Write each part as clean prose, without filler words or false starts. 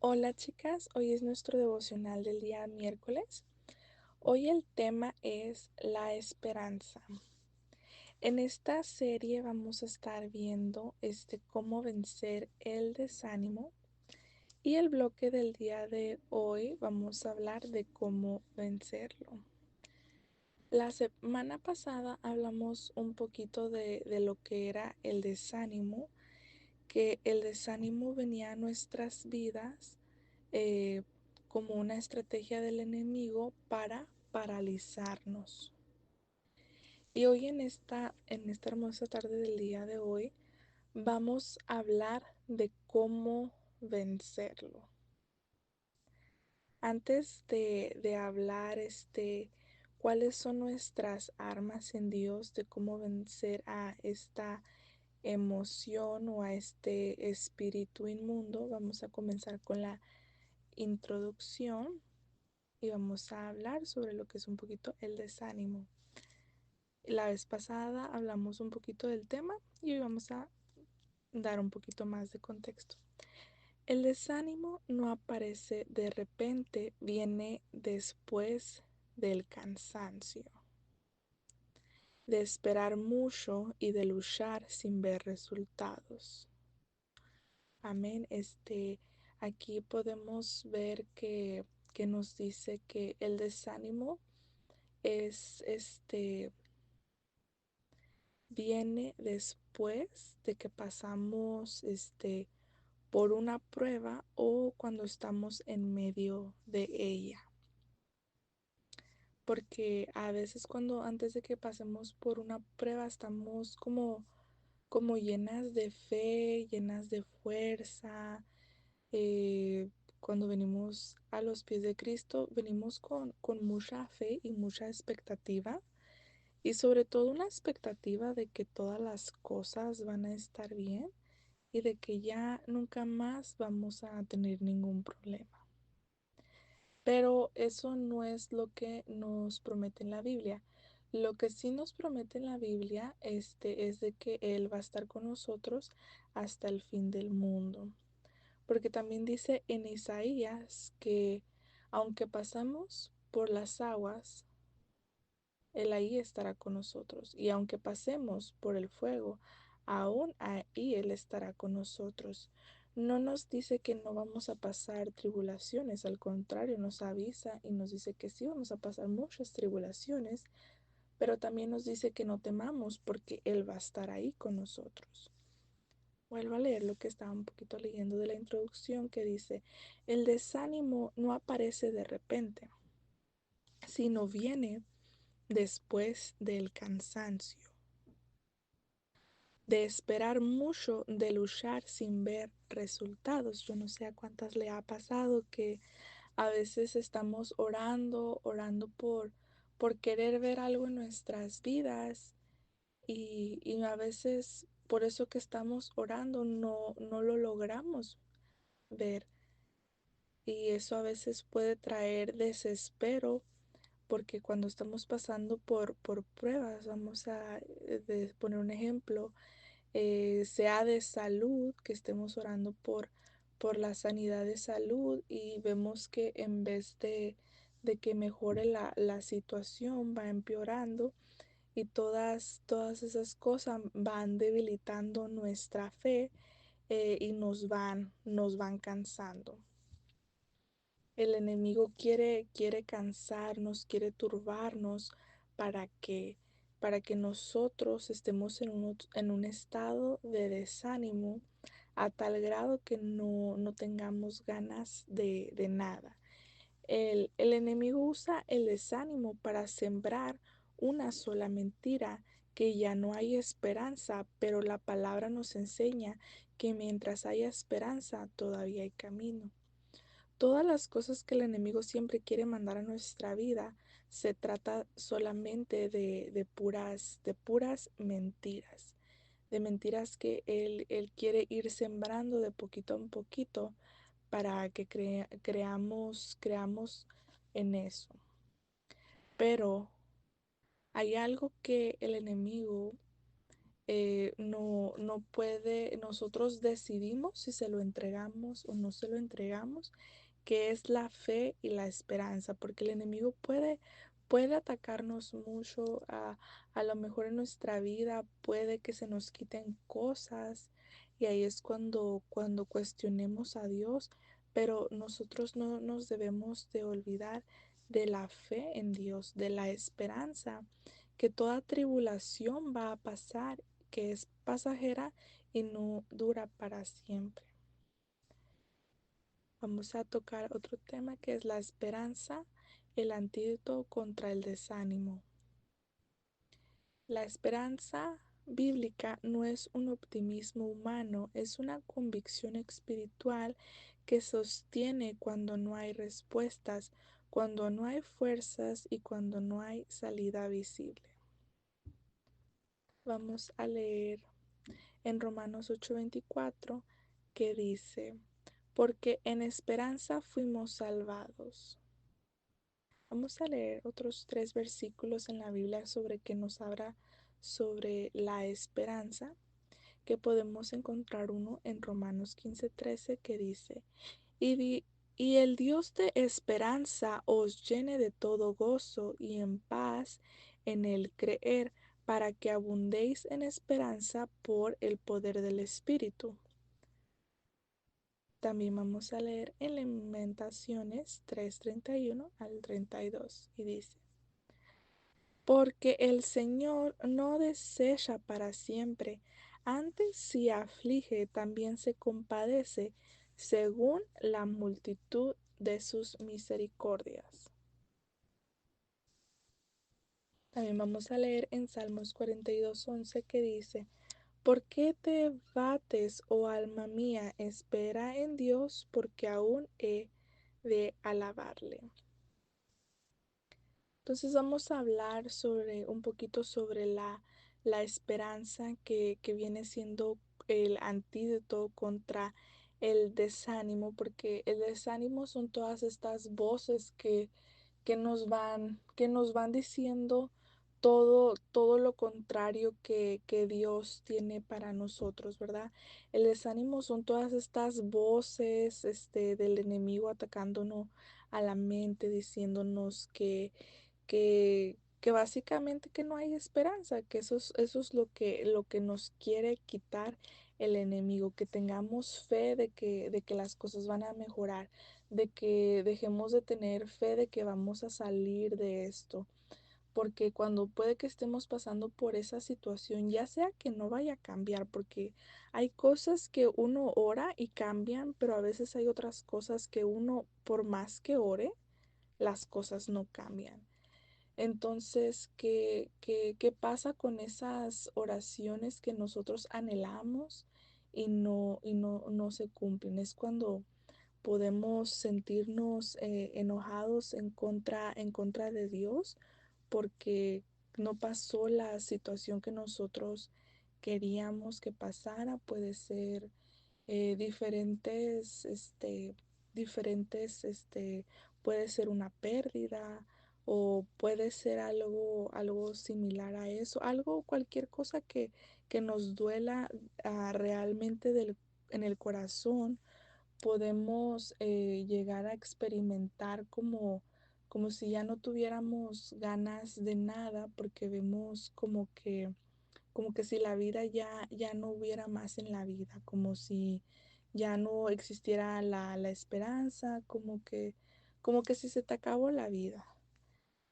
Hola chicas, hoy es nuestro devocional del día miércoles. Hoy el tema es la esperanza. En esta serie vamos a estar viendo cómo vencer el desánimo y el bloque del día de hoy vamos a hablar de cómo vencerlo. La semana pasada hablamos un poquito de lo que era el desánimo, que el desánimo venía a nuestras vidas eh, como una estrategia del enemigo para paralizarnos. Y hoy en esta hermosa tarde del día de hoy vamos a hablar de cómo vencerlo. Antes de hablar cuáles son nuestras armas en Dios, de cómo vencer a esta emoción o a este espíritu inmundo, vamos a comenzar con la introducción y vamos a hablar sobre lo que es un poquito el desánimo. La vez pasada hablamos un poquito del tema y hoy vamos a dar un poquito más de contexto. El desánimo no aparece de repente, viene después del cansancio, de esperar mucho y de luchar sin ver resultados. Amén. Aquí podemos ver que nos dice que el desánimo es viene después de que pasamos por una prueba o cuando estamos en medio de ella. Porque a veces cuando antes de que pasemos por una prueba estamos como llenas de fe, llenas de fuerza. Cuando venimos a los pies de Cristo, venimos con mucha fe y mucha expectativa. Y sobre todo una expectativa de que todas las cosas van a estar bien y de que ya nunca más vamos a tener ningún problema. Pero eso no es lo que nos promete en la Biblia. Lo que sí nos promete en la Biblia es de que Él va a estar con nosotros hasta el fin del mundo. Porque también dice en Isaías que aunque pasamos por las aguas, Él ahí estará con nosotros. Y aunque pasemos por el fuego, aún ahí Él estará con nosotros. No nos dice que no vamos a pasar tribulaciones, al contrario, nos avisa y nos dice que sí vamos a pasar muchas tribulaciones, pero también nos dice que no temamos porque Él va a estar ahí con nosotros. Vuelvo a leer lo que estaba un poquito leyendo de la introducción que dice, el desánimo no aparece de repente, sino viene después del cansancio, de esperar mucho, de luchar sin ver resultados. Yo no sé a cuántas le ha pasado que a veces estamos orando por querer ver algo en nuestras vidas y a veces por eso que estamos orando no lo logramos ver. Y eso a veces puede traer desespero porque cuando estamos pasando por pruebas, vamos a poner un ejemplo, sea de salud, que estemos orando por la sanidad de salud y vemos que en vez de que mejore la situación, va empeorando y todas esas cosas van debilitando nuestra fe y nos van cansando. El enemigo quiere cansarnos, quiere turbarnos para que, para que nosotros estemos en un estado de desánimo a tal grado que no tengamos ganas de nada. El enemigo usa el desánimo para sembrar una sola mentira, que ya no hay esperanza, pero la palabra nos enseña que mientras haya esperanza todavía hay camino. Todas las cosas que el enemigo siempre quiere mandar a nuestra vida se trata solamente de puras mentiras, de mentiras que él quiere ir sembrando de poquito en poquito para que creamos en eso. Pero hay algo que el enemigo no puede, nosotros decidimos si se lo entregamos o no se lo entregamos, que es la fe y la esperanza, porque el enemigo puede atacarnos mucho, a lo mejor en nuestra vida puede que se nos quiten cosas y ahí es cuando cuestionemos a Dios, pero nosotros no nos debemos de olvidar de la fe en Dios, de la esperanza, que toda tribulación va a pasar, que es pasajera y no dura para siempre. Vamos a tocar otro tema que es la esperanza, el antídoto contra el desánimo. La esperanza bíblica no es un optimismo humano, es una convicción espiritual que sostiene cuando no hay respuestas, cuando no hay fuerzas y cuando no hay salida visible. Vamos a leer en Romanos 8:24 que dice, porque en esperanza fuimos salvados. Vamos a leer otros 3 versículos en la Biblia sobre que nos habla sobre la esperanza, que podemos encontrar uno en Romanos 15:13 que dice, y, y el Dios de esperanza os llene de todo gozo y en paz en el creer, para que abundéis en esperanza por el poder del Espíritu. También vamos a leer en Lamentaciones 3:31 al 32 y dice, porque el Señor no desecha para siempre, antes si aflige también se compadece según la multitud de sus misericordias. También vamos a leer en Salmos 42:11 que dice, ¿por qué te bates, oh alma mía? Espera en Dios, porque aún he de alabarle. Entonces vamos a hablar sobre un poquito sobre la esperanza que viene siendo el antídoto contra el desánimo, porque el desánimo son todas estas voces que nos van diciendo todo lo contrario que Dios tiene para nosotros, ¿verdad? El desánimo son todas estas voces, del enemigo atacándonos a la mente, diciéndonos que básicamente que no hay esperanza, que eso es lo que nos quiere quitar el enemigo, que tengamos fe de que las cosas van a mejorar, de que dejemos de tener fe de que vamos a salir de esto, porque cuando puede que estemos pasando por esa situación, ya sea que no vaya a cambiar, porque hay cosas que uno ora y cambian, pero a veces hay otras cosas que uno, por más que ore, las cosas no cambian. Entonces, ¿qué pasa con esas oraciones que nosotros anhelamos no se cumplen? Es cuando podemos sentirnos enojados en contra de Dios porque no pasó la situación que nosotros queríamos que pasara. Puede ser diferentes, puede ser una pérdida o puede ser algo similar a eso, algo, cualquier cosa que nos duela realmente en el corazón, podemos llegar a experimentar como si ya no tuviéramos ganas de nada porque vemos como que si la vida ya no hubiera más en la vida, como si ya no existiera la esperanza, como que si se te acabó la vida.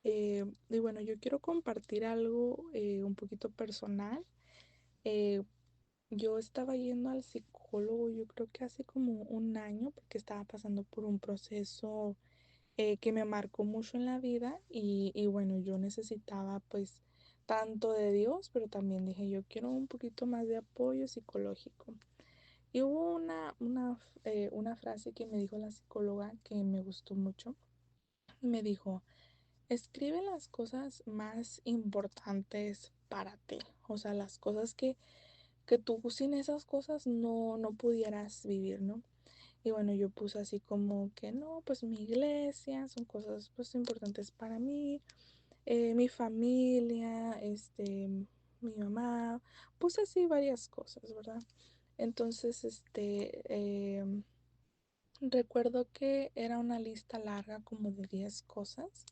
Y bueno, yo quiero compartir algo un poquito personal. Eh, yo estaba yendo al psicólogo, yo creo que hace como un año, porque estaba pasando por un proceso que me marcó mucho en la vida y bueno, yo necesitaba pues tanto de Dios, pero también dije, yo quiero un poquito más de apoyo psicológico. Y hubo una frase que me dijo la psicóloga que me gustó mucho. Me dijo, escribe las cosas más importantes para ti, o sea, las cosas que tú sin esas cosas no pudieras vivir, ¿no? Y bueno, yo puse así como que no, pues mi iglesia, son cosas pues importantes para mí, mi familia, mi mamá, puse así varias cosas, ¿verdad? Entonces, recuerdo que era una lista larga como de 10 cosas.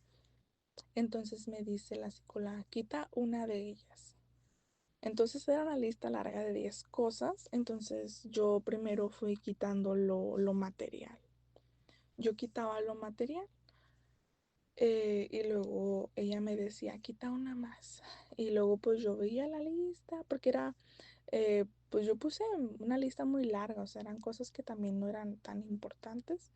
Entonces me dice la psicóloga, quita una de ellas. Entonces era una lista larga de 10 cosas. Entonces yo primero fui quitando lo material. Yo quitaba lo material y luego ella me decía, quita una más. Y luego pues yo veía la lista porque era, pues yo puse una lista muy larga, o sea, eran cosas que también no eran tan importantes.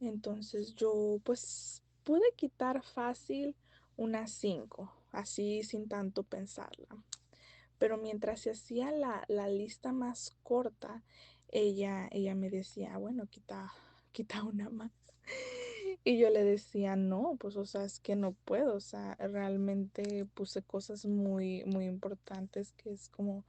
Entonces yo pues pude quitar fácil unas 5 así sin tanto pensarla. Pero mientras se hacía la lista más corta, ella me decía, bueno, quita una más. Y yo le decía, no, pues, o sea, es que no puedo, o sea, realmente puse cosas muy, muy importantes, que es como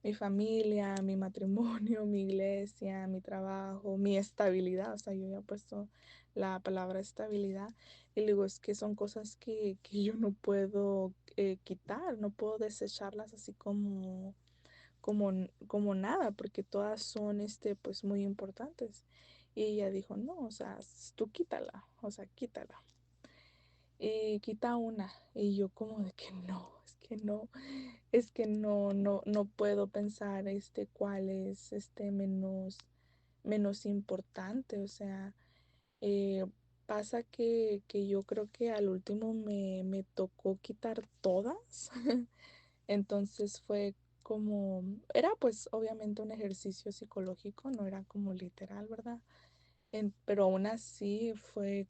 mi familia, mi matrimonio, mi iglesia, mi trabajo, mi estabilidad, o sea, yo había puesto la palabra estabilidad y digo, es que son cosas que yo no puedo quitar, no puedo desecharlas así como nada, porque todas son, pues muy importantes. Y ella dijo, no, o sea, tú quítala, o sea, quítala. Y quita una. Y yo como de que no, es que no puedo pensar cuál es menos importante. O sea, eh, pasa que yo creo que al último me tocó quitar todas. Entonces fue como, era pues obviamente un ejercicio psicológico, no era como literal, ¿verdad? Pero aún así fue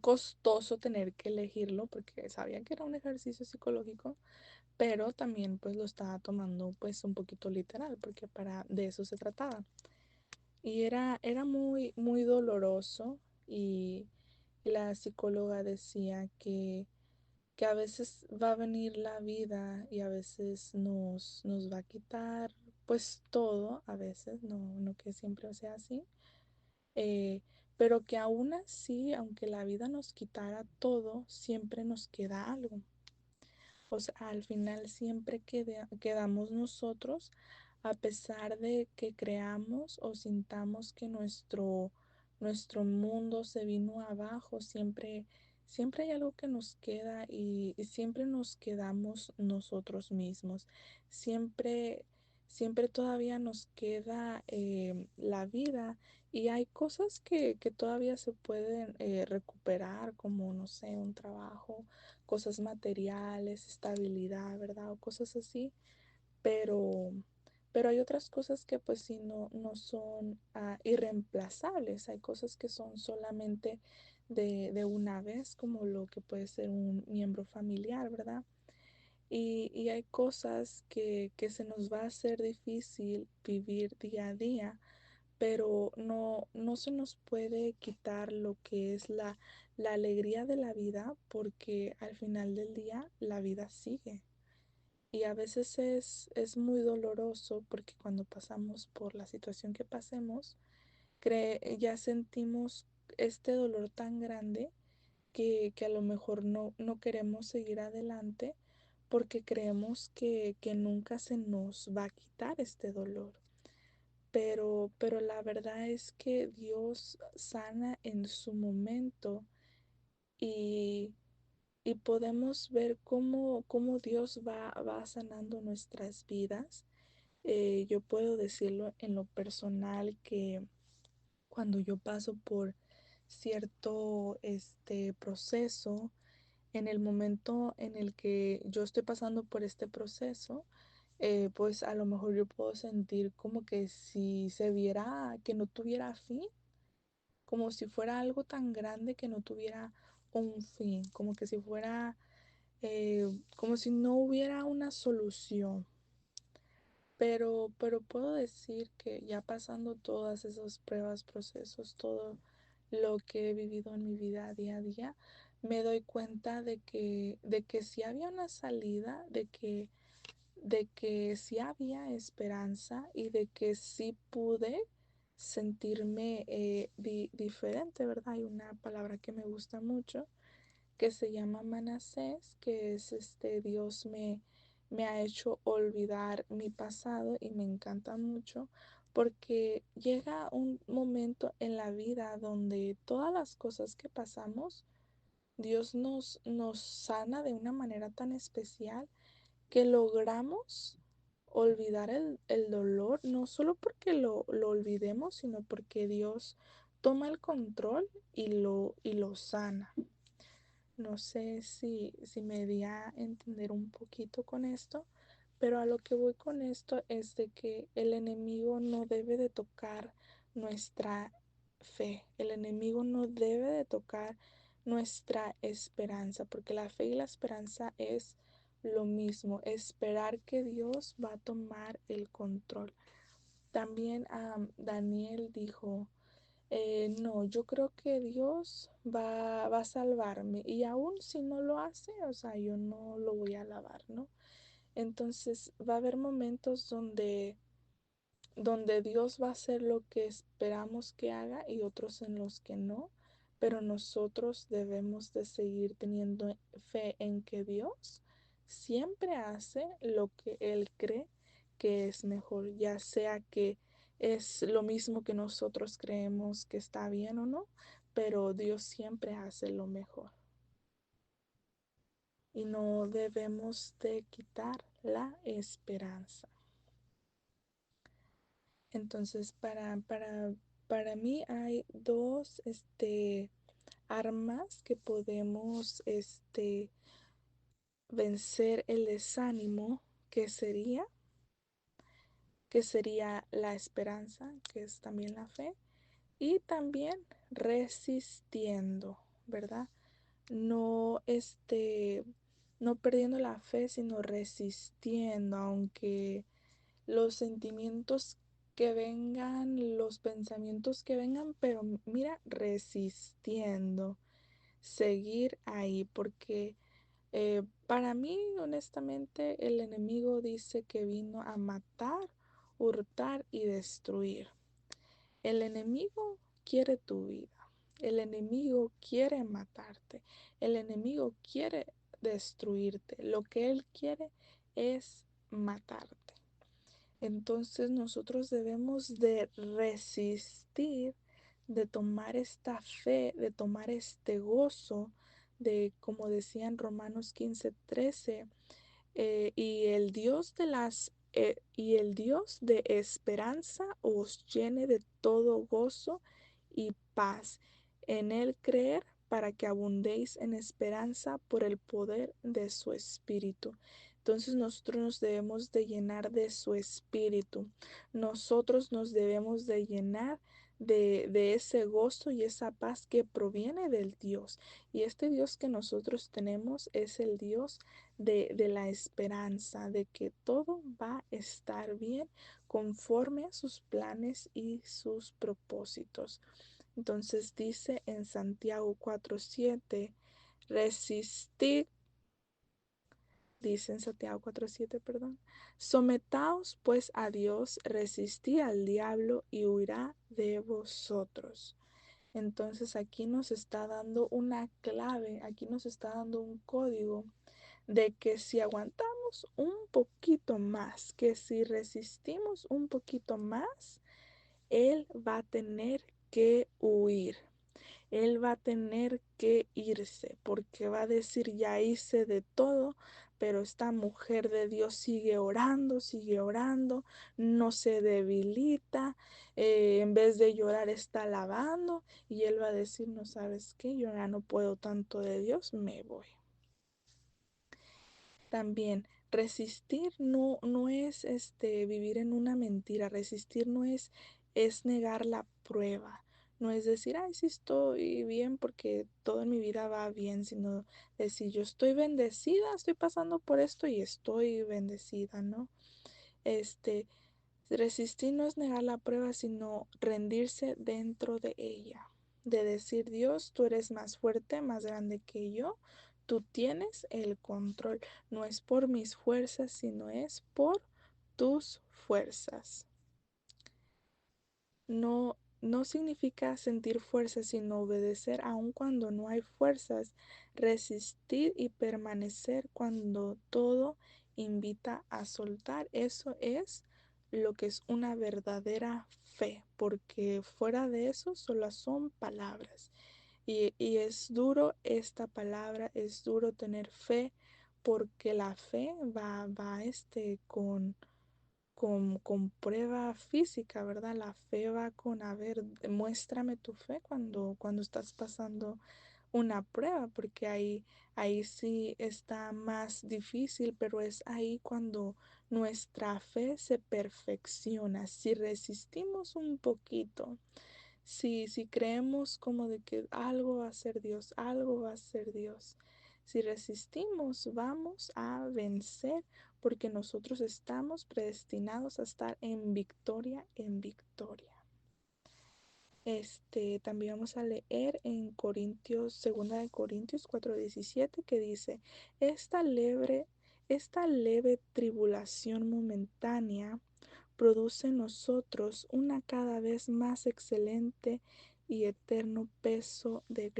costoso tener que elegirlo porque sabía que era un ejercicio psicológico, pero también pues lo estaba tomando pues un poquito literal porque de eso se trataba. Y era muy, muy doloroso y la psicóloga decía que a veces va a venir la vida y a veces nos va a quitar pues todo, a veces, no que siempre sea así, eh, pero que aún así, aunque la vida nos quitara todo, siempre nos queda algo. O sea, al final siempre quedamos nosotros, a pesar de que creamos o sintamos que nuestro mundo se vino abajo, siempre hay algo que nos queda y siempre nos quedamos nosotros mismos. Siempre, siempre todavía nos queda la vida y hay cosas que todavía se pueden recuperar, como, no sé, un trabajo, cosas materiales, estabilidad, ¿verdad? O cosas así, pero, pero hay otras cosas que pues sí no son irreemplazables, hay cosas que son solamente de una vez, como lo que puede ser un miembro familiar, ¿verdad? Y hay cosas que se nos va a hacer difícil vivir día a día, pero no se nos puede quitar lo que es la alegría de la vida, porque al final del día la vida sigue. Y a veces es muy doloroso porque cuando pasamos por la situación que pasemos, ya sentimos este dolor tan grande que a lo mejor no queremos seguir adelante porque creemos que nunca se nos va a quitar este dolor. Pero la verdad es que Dios sana en su momento y, y podemos ver cómo Dios va sanando nuestras vidas. Yo puedo decirlo en lo personal que cuando yo paso por cierto proceso, en el momento en el que yo estoy pasando por este proceso, pues a lo mejor yo puedo sentir como que si se viera que no tuviera fin, como si fuera algo tan grande que no tuviera un fin, como que si fuera, como si no hubiera una solución. Pero puedo decir que ya pasando todas esas pruebas, procesos, todo lo que he vivido en mi vida día a día, me doy cuenta de que sí había una salida, de que sí había esperanza y de que sí pude sentirme diferente, ¿verdad? Hay una palabra que me gusta mucho que se llama Manasés, que es Dios me ha hecho olvidar mi pasado y me encanta mucho porque llega un momento en la vida donde todas las cosas que pasamos, Dios nos sana de una manera tan especial que logramos olvidar el dolor, no solo porque lo olvidemos, sino porque Dios toma el control y lo sana. No sé si me di a entender un poquito con esto, pero a lo que voy con esto es de que el enemigo no debe de tocar nuestra fe, el enemigo no debe de tocar nuestra esperanza, porque la fe y la esperanza es lo mismo, esperar que Dios va a tomar el control. También Daniel dijo, no, yo creo que Dios va a salvarme y aún si no lo hace, o sea, yo no lo voy a alabar, ¿no? Entonces va a haber momentos donde Dios va a hacer lo que esperamos que haga y otros en los que no, pero nosotros debemos de seguir teniendo fe en que Dios siempre hace lo que Él cree que es mejor, ya sea que es lo mismo que nosotros creemos que está bien o no, pero Dios siempre hace lo mejor y no debemos de quitar la esperanza. Entonces, para mí hay dos armas que podemos vencer el desánimo, que sería, que sería la esperanza, que es también la fe, y también resistiendo, ¿verdad? No, no perdiendo la fe, sino resistiendo, aunque los sentimientos que vengan, los pensamientos que vengan, pero mira, resistiendo, seguir ahí, porque para mí, honestamente, el enemigo dice que vino a matar, hurtar y destruir. El enemigo quiere tu vida, el enemigo quiere matarte, el enemigo quiere destruirte, lo que él quiere es matarte. Entonces nosotros debemos de resistir, de tomar esta fe, de tomar este gozo, de como decía en Romanos 15:13, y el Dios de esperanza os llene de todo gozo y paz en él creer para que abundéis en esperanza por el poder de su espíritu. Entonces nosotros nos debemos de llenar de su espíritu. Nosotros nos debemos de llenar de ese gozo y esa paz que proviene del Dios. Y este Dios que nosotros tenemos es el Dios de la esperanza, de que todo va a estar bien conforme a sus planes y sus propósitos. Entonces dice en Santiago 4:7, resistid, dice en Santiago 4:7, perdón, sometaos pues a Dios, resistid al diablo y huirá de vosotros. Entonces aquí nos está dando una clave, aquí nos está dando un código de que si aguantamos un poquito más, que si resistimos un poquito más, Él va a tener que huir. Él va a tener que irse porque va a decir, ya hice de todo, pero esta mujer de Dios sigue orando, no se debilita, en vez de llorar está alabando y él va a decir, no sabes qué, yo ya no puedo tanto de Dios, me voy. También resistir no es vivir en una mentira, resistir no es negar la prueba, no es decir, ay, sí estoy bien porque todo en mi vida va bien, sino decir, yo estoy bendecida, estoy pasando por esto y estoy bendecida, ¿no? Este, Resistir no es negar la prueba, sino rendirse dentro de ella. De decir, Dios, tú eres más fuerte, más grande que yo, tú tienes el control. No es por mis fuerzas, sino es por tus fuerzas. No significa sentir fuerzas, sino obedecer aun cuando no hay fuerzas, resistir y permanecer cuando todo invita a soltar. Eso es lo que es una verdadera fe, porque fuera de eso solo son palabras. Y es duro esta palabra, es duro tener fe, porque la fe va con prueba física, ¿verdad? La fe va con, a ver, muéstrame tu fe cuando estás pasando una prueba, porque ahí sí está más difícil, pero es ahí cuando nuestra fe se perfecciona. Si resistimos un poquito, si creemos como de que algo va a ser Dios, algo va a ser Dios, si resistimos, vamos a vencer, porque nosotros estamos predestinados a estar en victoria, en victoria. También vamos a leer en Corintios, 2 de Corintios 4:17, que dice: esta leve, esta leve tribulación momentánea produce en nosotros una cada vez más excelente y eterno peso de